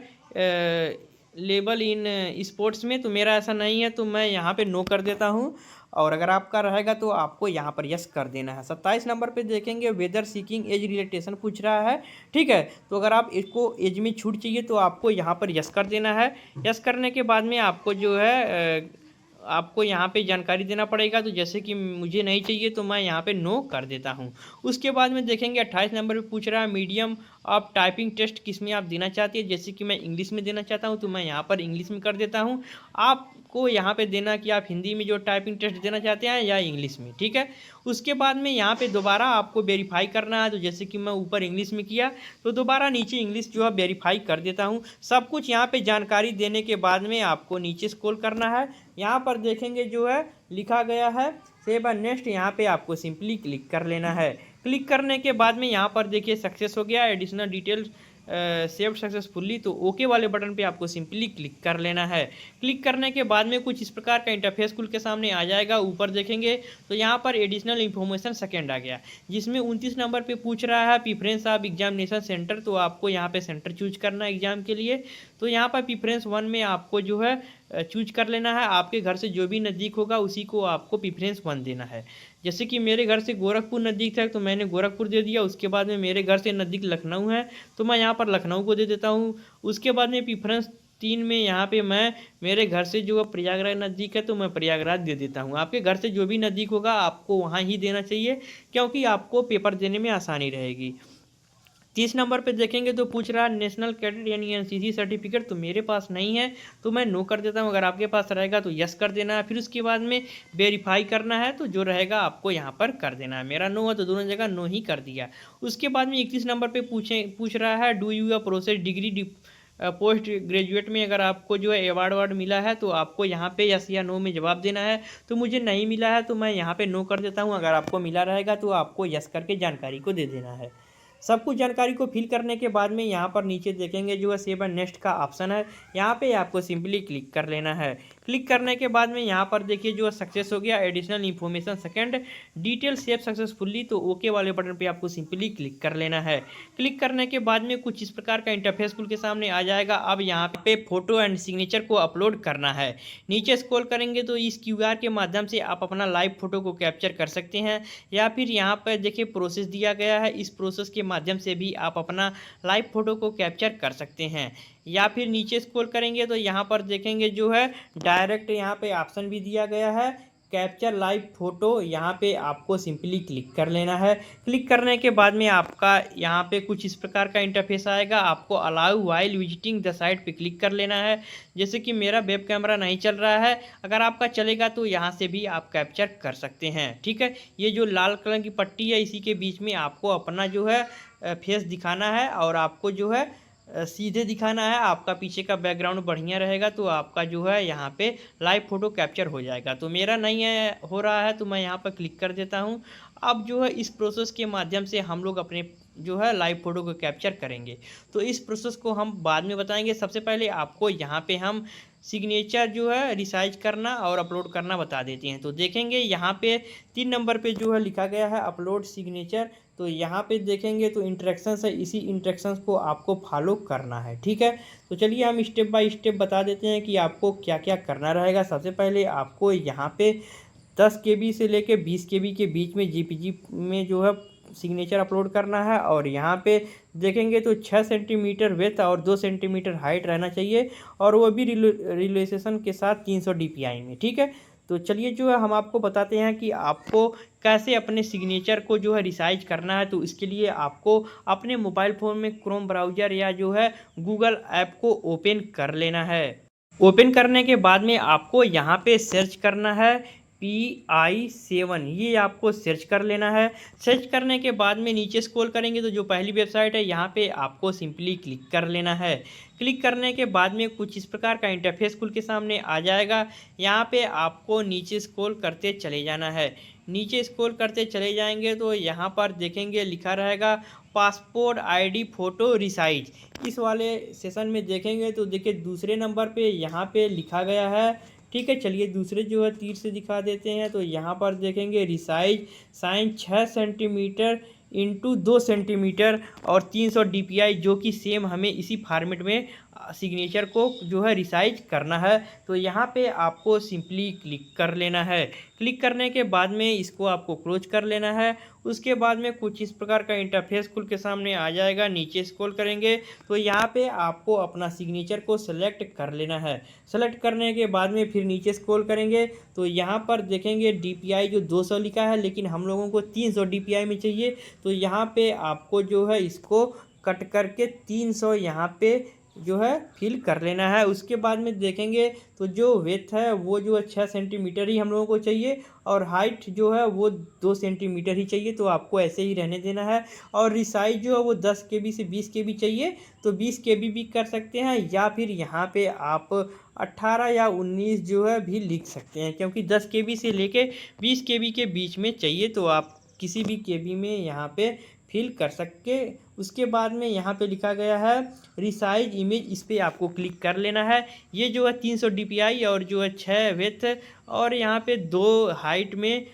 लेवल इन स्पोर्ट्स में। तो मेरा ऐसा नहीं है, तो मैं यहाँ पे नो कर देता हूँ। और अगर आपका रहेगा तो आपको यहाँ पर यस कर देना है। 27 नंबर पे देखेंगे वेदर सीकिंग एज रिलेटेशन पूछ रहा है, ठीक है। तो अगर आप इसको एज में छूट चाहिए तो आपको यहाँ पर यस कर देना है। यस करने के बाद में आपको जो है आपको यहाँ पे जानकारी देना पड़ेगा। तो जैसे कि मुझे नहीं चाहिए तो मैं यहाँ पे नो कर देता हूँ। उसके बाद में देखेंगे 28 नंबर पे पूछ रहा है मीडियम ऑफ टाइपिंग टेस्ट किस में आप देना चाहते हैं। जैसे कि मैं इंग्लिश में देना चाहता हूँ तो मैं यहाँ पर इंग्लिश में कर देता हूँ। आपको यहाँ पे देना कि आप हिंदी में जो टाइपिंग टेस्ट देना चाहते हैं या इंग्लिश में, ठीक है। उसके बाद में यहाँ पे दोबारा आपको वेरीफाई करना है। तो जैसे कि मैं ऊपर इंग्लिश में किया तो दोबारा नीचे इंग्लिश जो है वेरीफाई कर देता हूँ। सब कुछ यहाँ पे जानकारी देने के बाद में आपको नीचे स्क्रॉल करना है। यहाँ पर देखेंगे जो है लिखा गया है सेव एंड नेक्स्ट, यहाँ पे आपको सिंपली क्लिक कर लेना है। क्लिक करने के बाद में यहाँ पर देखिए सक्सेस हो गया, एडिशनल डिटेल्स सेव्ड सक्सेसफुली। तो ओके वाले बटन पे आपको सिंपली क्लिक कर लेना है। क्लिक करने के बाद में कुछ इस प्रकार का इंटरफेस खुल के सामने आ जाएगा। ऊपर देखेंगे तो यहाँ पर एडिशनल इन्फॉर्मेशन सेकेंड आ गया, जिसमें 29 नंबर पे पूछ रहा है प्रीफरेंस ऑफ एग्जामिनेशन सेंटर। तो आपको यहाँ पे सेंटर चूज करना है एग्जाम के लिए। तो यहाँ पर प्रीफरेंस 1 में आपको जो है चूज कर लेना है। आपके घर से जो भी नज़दीक होगा उसी को आपको प्रीफरेंस 1 देना है। जैसे कि मेरे घर से गोरखपुर नज़दीक था तो मैंने गोरखपुर दे दिया। उसके बाद में मेरे घर से नज़दीक लखनऊ है तो मैं यहाँ पर लखनऊ को दे देता हूँ। उसके बाद में प्रीफरेंस 3 में यहाँ पे मैं मेरे घर से जो प्रयागराज नज़दीक है तो मैं प्रयागराज दे देता हूँ। आपके घर से जो भी नज़दीक होगा आपको वहाँ ही देना चाहिए, क्योंकि आपको पेपर देने में आसानी रहेगी। 30 नंबर पे देखेंगे तो पूछ रहा है नेशनल कैडेट यानी एनसीसी सर्टिफिकेट, तो मेरे पास नहीं है तो मैं नो कर देता हूँ। अगर आपके पास रहेगा तो यस कर देना है। फिर उसके बाद में वेरीफाई करना है, तो जो रहेगा आपको यहाँ पर कर देना है। मेरा नो है तो दोनों जगह नो ही कर दिया। उसके बाद में 31 नंबर पे पूछ रहा है do you process degree post graduate में अगर आपको जो है अवार्ड वार्ड मिला है तो आपको यहाँ पे यस या नो में जवाब देना है। तो मुझे नहीं मिला है तो मैं यहाँ पे नो कर देता हूँ। अगर आपको मिला रहेगा तो आपको यस करके जानकारी को दे देना है। सब कुछ जानकारी को फिल करने के बाद में यहाँ पर नीचे देखेंगे जो है सेव एंड नेक्स्ट का ऑप्शन है, यहाँ पे आपको सिंपली क्लिक कर लेना है। क्लिक करने के बाद में यहाँ पर देखिए जो है सक्सेस हो गया, additional information second detail save successfully, तो ओके वाले बटन पे आपको सिंपली क्लिक कर लेना है। क्लिक करने के बाद में कुछ इस प्रकार का इंटरफेस खुल के सामने आ जाएगा। अब यहाँ पे फोटो एंड सिग्नेचर को अपलोड करना है। नीचे स्क्रॉल करेंगे तो इस क्यूआर के माध्यम से आप अपना लाइव फोटो को कैप्चर कर सकते हैं, या फिर यहाँ पर देखिए प्रोसेस दिया गया है, इस प्रोसेस के माध्यम से भी आप अपना लाइव फोटो को कैप्चर कर सकते हैं। या फिर नीचे स्क्रॉल करेंगे तो यहाँ पर देखेंगे जो है डायरेक्ट यहाँ पे ऑप्शन भी दिया गया है कैप्चर लाइव फोटो, यहाँ पे आपको सिंपली क्लिक कर लेना है। क्लिक करने के बाद में आपका यहाँ पे कुछ इस प्रकार का इंटरफेस आएगा। आपको allow while visiting the site पे क्लिक कर लेना है। जैसे कि मेरा वेब कैमरा नहीं चल रहा है, अगर आपका चलेगा तो यहाँ से भी आप कैप्चर कर सकते हैं। ठीक है, ये जो लाल कलर की पट्टी है इसी के बीच में आपको अपना जो है फेस दिखाना है, और आपको जो है सीधे दिखाना है। आपका पीछे का बैकग्राउंड बढ़िया रहेगा तो आपका जो है यहाँ पे लाइव फ़ोटो कैप्चर हो जाएगा। तो मेरा नहीं है हो रहा है तो मैं यहाँ पर क्लिक कर देता हूँ। अब जो है इस प्रोसेस के माध्यम से हम लोग अपने जो है लाइव फ़ोटो को कैप्चर करेंगे। तो इस प्रोसेस को हम बाद में बताएंगे। सबसे पहले आपको यहाँ पे हम सिग्नेचर जो है रिसाइज करना और अपलोड करना बता देते हैं। तो देखेंगे यहाँ पे 3 नंबर पे जो है लिखा गया है अपलोड सिग्नेचर, तो यहाँ पे देखेंगे तो इंस्ट्रक्शंस है, इसी इंस्ट्रक्शंस को आपको फॉलो करना है। ठीक है, तो चलिए हम स्टेप बाय स्टेप बता देते हैं कि आपको क्या क्या करना रहेगा। सबसे पहले आपको यहाँ पे 10 KB से लेके 20 KB के बीच में JPG में जो है सिग्नेचर अपलोड करना है। और यहाँ पे देखेंगे तो 6 सेंटीमीटर विड्थ और 2 सेंटीमीटर हाइट रहना चाहिए, और वो भी रिलेशन के साथ 300 DPI में। ठीक है, तो चलिए जो है हम आपको बताते हैं कि आपको कैसे अपने सिग्नेचर को जो है रिसाइज करना है। तो इसके लिए आपको अपने मोबाइल फ़ोन में क्रोम ब्राउज़र या जो है गूगल ऐप को ओपन कर लेना है। ओपन करने के बाद में आपको यहाँ पे सर्च करना है PI7, ये आपको सर्च कर लेना है। सर्च करने के बाद में नीचे स्क्रॉल करेंगे तो जो पहली वेबसाइट है यहाँ पे आपको सिंपली क्लिक कर लेना है। क्लिक करने के बाद में कुछ इस प्रकार का इंटरफेस खुल के सामने आ जाएगा। यहाँ पे आपको नीचे स्क्रॉल करते चले जाना है। नीचे स्क्रॉल करते चले जाएंगे तो यहाँ पर देखेंगे लिखा रहेगा पासपोर्ट ID फ़ोटो रिसाइज। इस वाले सेशन में देखेंगे तो देखिए दूसरे नंबर पे यहाँ पे लिखा गया है। ठीक है, चलिए दूसरे जो है तीर से दिखा देते हैं। तो यहाँ पर देखेंगे resize sign 6 centimetre into 2 centimetre और 300 DPI, जो कि सेम हमें इसी फॉर्मेट में सिग्नेचर को जो है रिसाइज करना है। तो यहाँ पे आपको सिंपली क्लिक कर लेना है। क्लिक करने के बाद में इसको आपको क्लोज कर लेना है। उसके बाद में कुछ इस प्रकार का इंटरफेस खुल के सामने आ जाएगा। नीचे स्क्रॉल करेंगे तो यहाँ पे आपको अपना सिग्नेचर को सेलेक्ट कर लेना है। सेलेक्ट करने के बाद में फिर नीचे स्क्रॉल करेंगे तो यहाँ पर देखेंगे DPI जो 200 लिखा है, लेकिन हम लोगों को 300 DPI में चाहिए। तो यहाँ पे आपको जो है इसको कट करके 300 यहाँ पे जो है फिल कर लेना है। उसके बाद में देखेंगे तो जो विड्थ है वो जो है 6 सेंटीमीटर ही हम लोगों को चाहिए, और हाइट जो है वो 2 सेंटीमीटर ही चाहिए। तो आपको ऐसे ही रहने देना है। और रिसाइज जो है वो 10 KB से 20 KB चाहिए, तो 20 KB भी कर सकते हैं, या फिर यहाँ पे आप 18 या 19 जो है भी लिख सकते हैं, क्योंकि 10 KB से लेके 20 KB के बीच में चाहिए। तो आप किसी भी KB में यहाँ पे फिल कर सकते। उसके बाद में यहाँ पे लिखा गया है रिसाइज इमेज, इस पर आपको क्लिक कर लेना है। ये जो है 300 DPI और जो है 6 विड्थ और यहाँ पे 2 हाइट में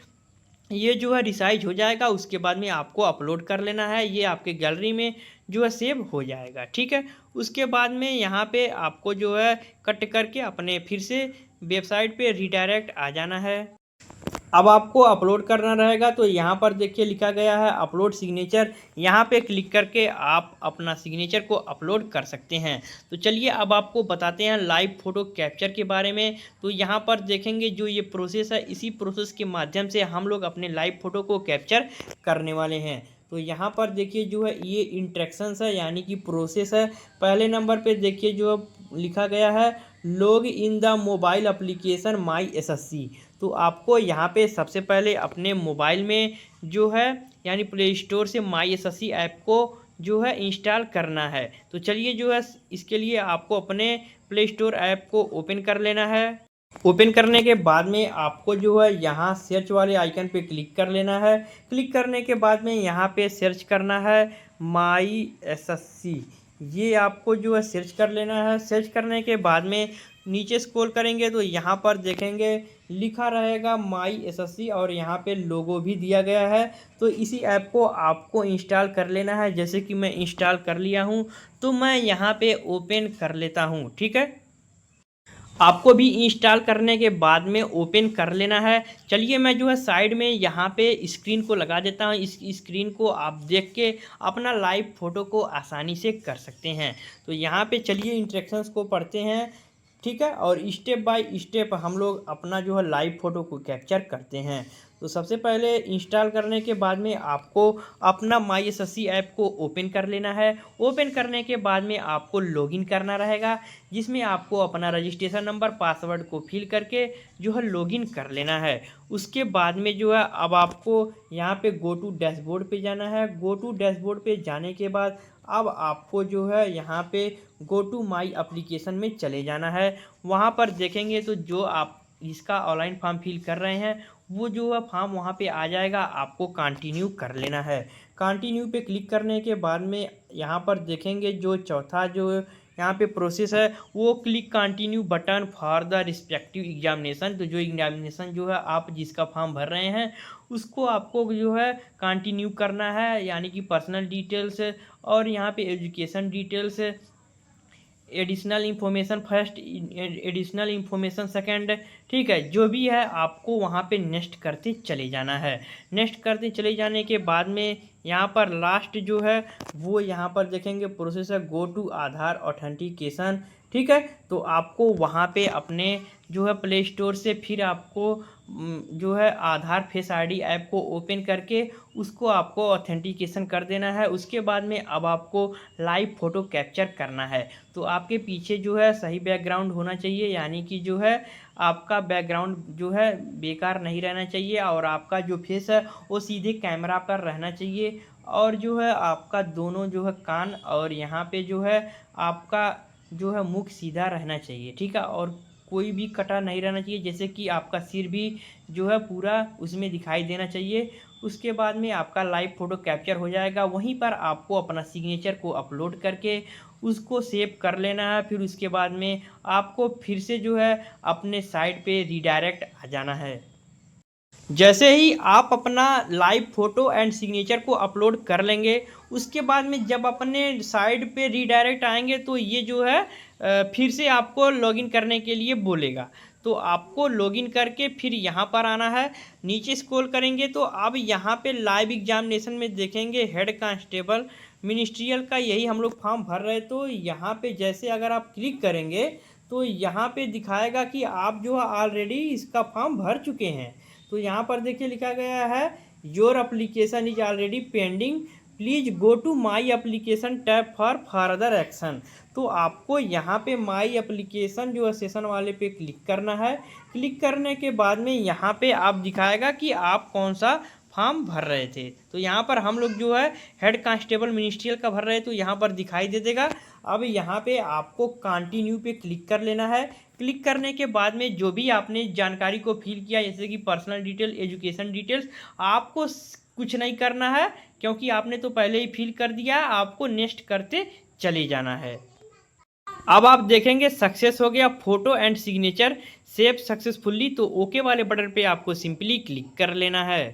ये जो है रिसाइज हो जाएगा। उसके बाद में आपको अपलोड कर लेना है, ये आपके गैलरी में जो है सेव हो जाएगा। ठीक है, उसके बाद में यहाँ पे आपको जो है कट करके अपने फिर से वेबसाइट पे रिडायरेक्ट आ जाना है। अब आपको अपलोड करना रहेगा। तो यहाँ पर देखिए लिखा गया है अपलोड सिग्नेचर, यहाँ पे क्लिक करके आप अपना सिग्नेचर को अपलोड कर सकते हैं। तो चलिए अब आपको बताते हैं लाइव फ़ोटो कैप्चर के बारे में। तो यहाँ पर देखेंगे जो ये प्रोसेस है, इसी प्रोसेस के माध्यम से हम लोग अपने लाइव फ़ोटो को कैप्चर करने वाले हैं। तो यहाँ पर देखिए जो है ये इंस्ट्रक्शंस है यानी कि प्रोसेस है। पहले नंबर पे देखिए जो लिखा गया है log in the mobile application my SSC. तो आपको यहाँ पे सबसे पहले अपने मोबाइल में जो है यानी प्ले स्टोर से माई एसएससी ऐप को जो है इंस्टॉल करना है। तो चलिए जो है इसके लिए आपको अपने प्ले स्टोर ऐप को ओपन कर लेना है। ओपन करने के बाद में आपको जो है यहाँ सर्च वाले आइकन पे क्लिक कर लेना है। क्लिक करने के बाद में यहाँ पे सर्च करना है माई एसएससी। ये आपको जो है सर्च कर लेना है। सर्च करने के बाद में नीचे स्क्रॉल करेंगे तो यहाँ पर देखेंगे लिखा रहेगा माई एसएससी और यहाँ पे लोगो भी दिया गया है। तो इसी ऐप को आपको इंस्टॉल कर लेना है। जैसे कि मैं इंस्टॉल कर लिया हूँ तो मैं यहाँ पे ओपन कर लेता हूँ। ठीक है, आपको भी इंस्टॉल करने के बाद में ओपन कर लेना है। चलिए मैं जो है साइड में यहाँ पे स्क्रीन को लगा देता हूँ। इस स्क्रीन को आप देख के अपना लाइव फ़ोटो को आसानी से कर सकते हैं। तो यहाँ पे चलिए इंस्ट्रक्शंस को पढ़ते हैं। ठीक है, और स्टेप बाय स्टेप हम लोग अपना जो है लाइव फ़ोटो को कैप्चर करते हैं। तो सबसे पहले इंस्टॉल करने के बाद में आपको अपना माई एसएससी ऐप को ओपन कर लेना है। ओपन करने के बाद में आपको लॉगिन करना रहेगा, जिसमें आपको अपना रजिस्ट्रेशन नंबर पासवर्ड को फिल करके जो है लॉगिन कर लेना है। उसके बाद में जो है अब आपको यहाँ पे गो टू डैशबोर्ड पे जाना है। गो टू डैशबोर्ड पे जाने के बाद अब आपको जो है यहाँ पे गो टू माई एप्लीकेशन में चले जाना है। वहाँ पर देखेंगे तो जो आप इसका ऑनलाइन फॉर्म फिल कर रहे हैं वो जो है फॉर्म वहाँ पे आ जाएगा। आपको कंटिन्यू कर लेना है। कंटिन्यू पे क्लिक करने के बाद में यहाँ पर देखेंगे जो चौथा जो यहाँ पे प्रोसेस है वो click continue button for the respective examination. तो जो एग्जामिनेशन जो है आप जिसका फॉर्म भर रहे हैं उसको आपको जो है कंटिन्यू करना है, यानी कि पर्सनल डिटेल्स और यहाँ पे education details, additional information first, additional information second. ठीक है, जो भी है आपको वहाँ पे नेक्स्ट करते चले जाना है। नेक्स्ट करते चले जाने के बाद में यहाँ पर लास्ट जो है वो यहाँ पर देखेंगे प्रोसेस है गो टू आधार ऑथेंटिकेशन। ठीक है, तो आपको वहाँ पे अपने जो है प्ले स्टोर से फिर आपको जो है आधार फेस आईडी ऐप को ओपन करके उसको आपको ऑथेंटिकेशन कर देना है। उसके बाद में अब आपको लाइव फ़ोटो कैप्चर करना है। तो आपके पीछे जो है सही बैकग्राउंड होना चाहिए, यानी कि जो है आपका बैकग्राउंड जो है बेकार नहीं रहना चाहिए और आपका जो फेस है वो सीधे कैमरा पर रहना चाहिए। और जो है आपका दोनों जो है कान और यहाँ पे जो है आपका जो है मुख सीधा रहना चाहिए। ठीक है, और कोई भी कटा नहीं रहना चाहिए, जैसे कि आपका सिर भी जो है पूरा उसमें दिखाई देना चाहिए। उसके बाद में आपका लाइव फ़ोटो कैप्चर हो जाएगा। वहीं पर आपको अपना सिग्नेचर को अपलोड करके उसको सेव कर लेना है। फिर उसके बाद में आपको फिर से जो है अपने साइट पे रीडायरेक्ट आ जाना है। जैसे ही आप अपना लाइव फ़ोटो एंड सिग्नेचर को अपलोड कर लेंगे उसके बाद में जब अपने साइट पे रीडायरेक्ट आएंगे तो ये जो है फिर से आपको लॉगिन करने के लिए बोलेगा। तो आपको लॉगिन करके फिर यहाँ पर आना है। नीचे स्क्रॉल करेंगे तो अब यहाँ पे लाइव एग्जामिनेशन में देखेंगे हेड कांस्टेबल मिनिस्ट्रियल का यही हम लोग फॉर्म भर रहे। तो यहाँ पे जैसे अगर आप क्लिक करेंगे तो यहाँ पे दिखाएगा कि आप जो है ऑलरेडी इसका फॉर्म भर चुके हैं। तो यहाँ पर देखिए लिखा गया है your application is already pending, please go to my application tab for further action. तो आपको यहाँ पे माई एप्लीकेशन जो है सेशन वाले पे क्लिक करना है। क्लिक करने के बाद में यहाँ पे आप दिखाएगा कि आप कौन सा फॉर्म भर रहे थे। तो यहाँ पर हम लोग जो है हेड कांस्टेबल मिनिस्ट्रियल का भर रहे, तो यहाँ पर दिखाई दे देगा। अब यहाँ पे आपको कंटिन्यू पे क्लिक कर लेना है। क्लिक करने के बाद में जो भी आपने जानकारी को फिल किया जैसे कि पर्सनल डिटेल, एजुकेशन डिटेल्स, आपको कुछ नहीं करना है क्योंकि आपने तो पहले ही फिल कर दिया है। आपको नेक्स्ट करते चले जाना है। अब आप देखेंगे सक्सेस हो गया, photo and signature save successfully. तो ओके वाले बटन पे आपको सिंपली क्लिक कर लेना है।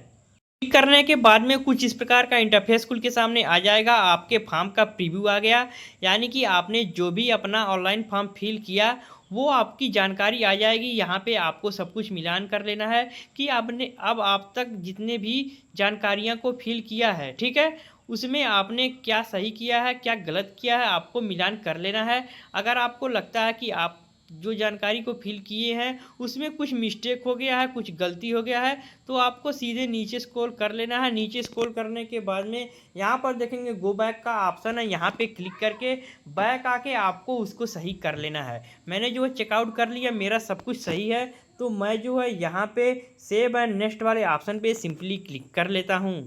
क्लिक करने के बाद में कुछ इस प्रकार का इंटरफेस खुल के सामने आ जाएगा। आपके फॉर्म का प्रीव्यू आ गया, यानी कि आपने जो भी अपना ऑनलाइन फॉर्म फिल किया वो आपकी जानकारी आ जाएगी। यहाँ पे आपको सब कुछ मिलान कर लेना है कि आपने अब आप तक जितने भी जानकारियाँ को फिल किया है, ठीक है, उसमें आपने क्या सही किया है क्या गलत किया है, आपको मिलान कर लेना है। अगर आपको लगता है कि आप जो जानकारी को फिल किए हैं उसमें कुछ मिस्टेक हो गया है, कुछ गलती हो गया है, तो आपको सीधे नीचे स्क्रॉल कर लेना है। नीचे स्क्रॉल करने के बाद में यहाँ पर देखेंगे गो बैक का ऑप्शन है, यहाँ पे क्लिक करके बैक आके आपको उसको सही कर लेना है। मैंने जो है चेकआउट कर लिया, मेरा सब कुछ सही है, तो मैं जो है यहाँ पे सेव एंड नेक्स्ट वाले ऑप्शन पे सिंपली क्लिक कर लेता हूँ।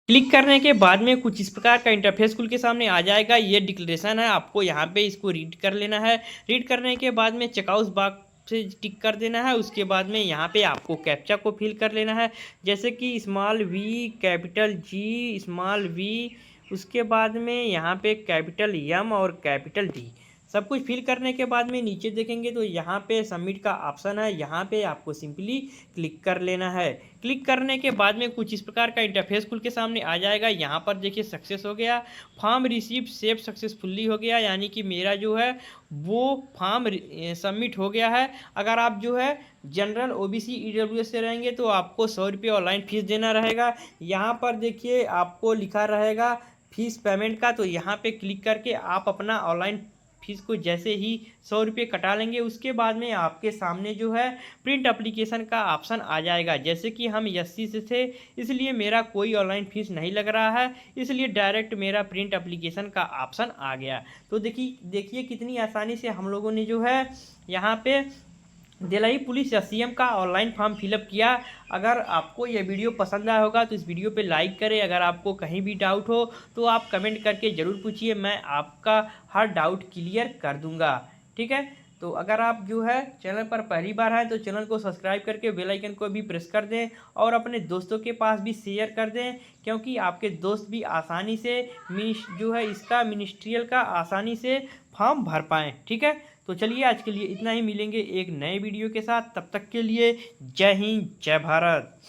क्लिक करने के बाद में कुछ इस प्रकार का इंटरफेस खुल के सामने आ जाएगा। ये डिक्लेरेशन है, आपको यहाँ पे इसको रीड कर लेना है। रीड करने के बाद में चेकआउट बॉक्स से टिक कर देना है। उसके बाद में यहाँ पे आपको कैप्चा को फिल कर लेना है, जैसे कि small V, capital G, small V, उसके बाद में यहाँ पे कैपिटल एम और कैपिटल डी सब कुछ फिल करने के बाद में नीचे देखेंगे तो यहाँ पे सबमिट का ऑप्शन है, यहाँ पे आपको सिंपली क्लिक कर लेना है। क्लिक करने के बाद में कुछ इस प्रकार का इंटरफेस खुल के सामने आ जाएगा। यहाँ पर देखिए सक्सेस हो गया, फॉर्म रिसीव सेव सक्सेसफुली हो गया, यानी कि मेरा जो है वो फॉर्म सबमिट हो गया है। अगर आप जो है जनरल ओबीसी ईडब्ल्यूएस से रहेंगे तो आपको 100 रुपये ऑनलाइन फीस देना रहेगा। यहाँ पर देखिए आपको लिखा रहेगा फीस पेमेंट का, तो यहाँ पे क्लिक करके आप अपना ऑनलाइन फीस को जैसे ही 100 रुपये कटा लेंगे उसके बाद में आपके सामने जो है प्रिंट एप्लीकेशन का ऑप्शन आ जाएगा। जैसे कि हम एससी से थे इसलिए मेरा कोई ऑनलाइन फीस नहीं लग रहा है, इसलिए डायरेक्ट मेरा प्रिंट एप्लीकेशन का ऑप्शन आ गया। तो देखिए कितनी आसानी से हम लोगों ने जो है यहाँ पे दिल्ली पुलिस एससीएम का ऑनलाइन फॉर्म फिलअप किया। अगर आपको यह वीडियो पसंद आया होगा तो इस वीडियो पे लाइक करें। अगर आपको कहीं भी डाउट हो तो आप कमेंट करके ज़रूर पूछिए, मैं आपका हर डाउट क्लियर कर दूंगा। ठीक है, तो अगर आप जो है चैनल पर पहली बार हैं तो चैनल को सब्सक्राइब करके बेल आइकन को भी प्रेस कर दें और अपने दोस्तों के पास भी शेयर कर दें, क्योंकि आपके दोस्त भी आसानी से जो है इसका मिनिस्ट्रियल का आसानी से फॉर्म भर पाएँ। ठीक है, तो चलिए आज के लिए इतना ही, मिलेंगे एक नए वीडियो के साथ, तब तक के लिए जय हिंद जय भारत।